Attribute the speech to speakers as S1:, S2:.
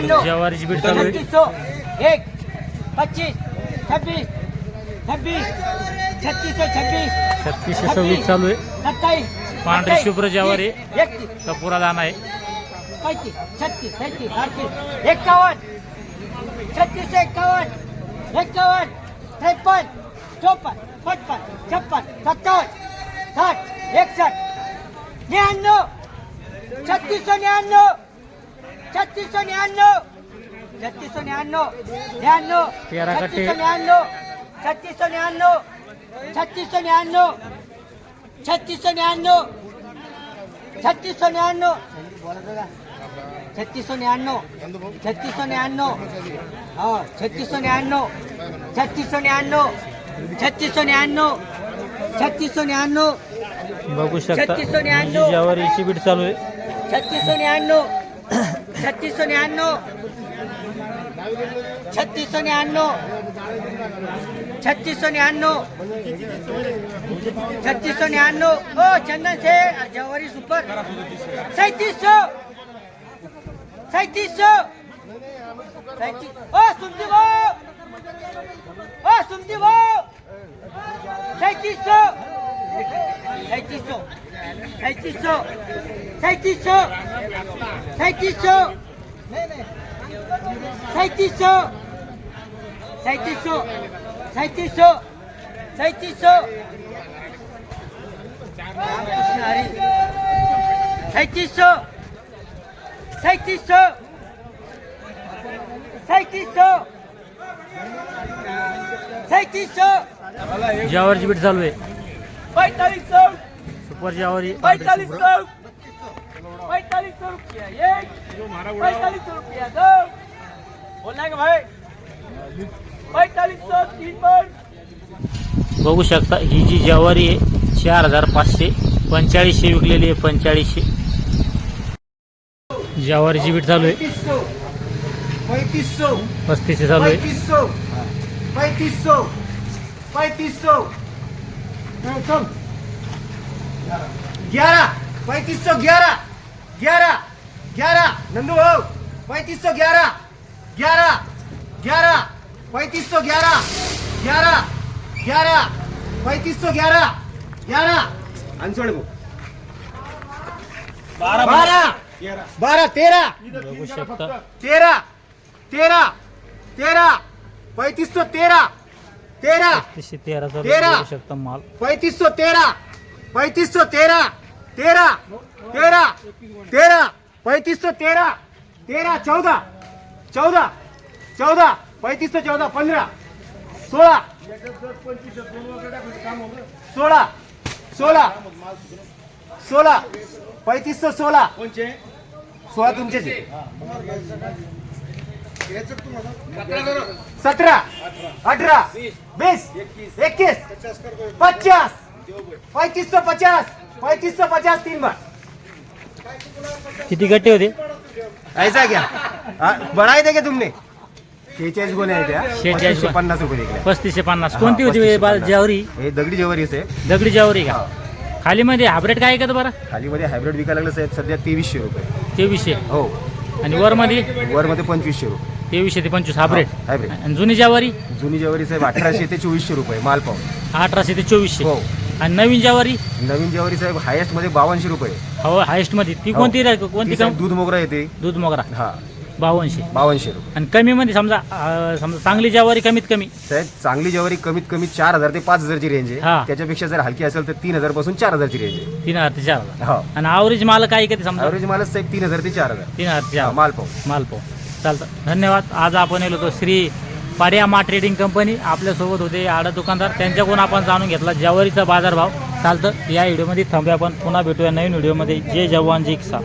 S1: ज्वारीची बीट चालू आहे
S2: 1 25 26 26
S1: 3626 चालू आहे
S2: 27
S1: पांढरी शुभ्र ज्वारी
S2: 31
S1: कपुरा दाना आहे
S2: 35 36 37 38 51 36 51 53 54 55 56 57 60 61 99 3699 3699 3699
S1: तेरा कट्टे
S2: 3699 3699 3699 3699 3699 3699 हो 3699 3699 3699 3699
S1: बघू शकता
S2: 3699
S1: ज्वारीची बीट चालू आहे
S2: 3699 3699 3699 3699 3699 ओ चंदन से ज्वारी सुपर 3700 3700 ओ सुनती वो 3700 3700 3700 3700 3700
S1: ज्वारीची बीट चालू आहे
S2: 4500
S1: सुपर ज्वारी
S2: 4500 रुपया एक 4500 रुपया दो बोला का भाई 4500 तीन पर
S1: बघू शकता ही जी ज्वारी आहे 4500 4500 विकलेली आहे 4500 ज्वारीची बीट चालू आहे
S2: 3500
S1: 3500 चालू आहे
S2: 3500 चल 11 3511 11 11 नंदू भाऊ 3511 11 11 3511 11 11 3511 11 अनसोड भाऊ 12 12 13
S1: बघू शकता
S2: 13 13 13 3513 13
S1: 3513 चालू आहे.
S2: तेरा.
S1: बघू शकता माल
S2: 3513 3513 13 13 13 3513 13 14 14 14 3514 15 16 16 16 16 3516 16 तुमचेच आहे. 17 18 20 21 50 3550 3550 तीन बार
S1: किती गट्टे होते
S2: ऐसा क्या बढ़ाई देंगे तुमने 46 गोले आहेत त्या
S1: 46
S2: 50 रुपये दिले
S1: 3550 कोणती होती ज्वारी
S2: हे दगडी ज्वारी आहे
S1: दगडी ज्वारी का खाली मध्ये हायब्रिड काय का बरं
S2: खाली मध्ये हायब्रिड विकायला लागलं साहेब सध्या 2300 रुपये
S1: 2300
S2: हो
S1: आणि वर मध्ये
S2: 2500 रुपये
S1: 2300 ते 25 हायब्रिड
S2: हायब्रिड
S1: आणि जुनी ज्वारी
S2: जुनी ज्वारी साहेब 1800 ते 2400 रुपये माल पाव
S1: 1800 ते 2400
S2: हो
S1: आणि नवीन ज्वारी
S2: नवीन ज्वारी साहेब हायेस्ट मध्ये 5200 रुपये
S1: हो हायेस्ट मध्ये ती
S2: हो.
S1: कोणती कोणती
S2: ती साहेब दूध मोगरा येते
S1: दूध मोगरा
S2: हा
S1: 5200
S2: 5200 रुपये
S1: आणि कमी मध्ये समजा चांगली ज्वारी कमीत कमी
S2: साहेब चांगली ज्वारी कमीत कमी 4000 ते 5000 ची रेंज
S1: हा.
S2: आहे त्याच्यापेक्षा जर हलकी असेल तर 3000 पासून 4000 ची रेंज आहे
S1: 3000 ते 4000
S2: हो
S1: आणि आवरेज माल काय किती समजा
S2: ॲव्हरेज मालच साहेब 3000 ते 4000
S1: 3000 ते 4000
S2: माल पाव
S1: माल पाव चालतं धन्यवाद. आज आपण येलो होतो श्री पाडिया ट्रेडिंग कंपनी आपल्यासोबत होते आडा दुकानदार त्यांच्याकडून आपण जाणून घेतला ज्वारीचा बाजारभाव. चालतं या व्हिडिओमध्ये थांबूया आपण पुन्हा भेटूया नवीन व्हिडिओमध्ये. जय जवान जय किसान.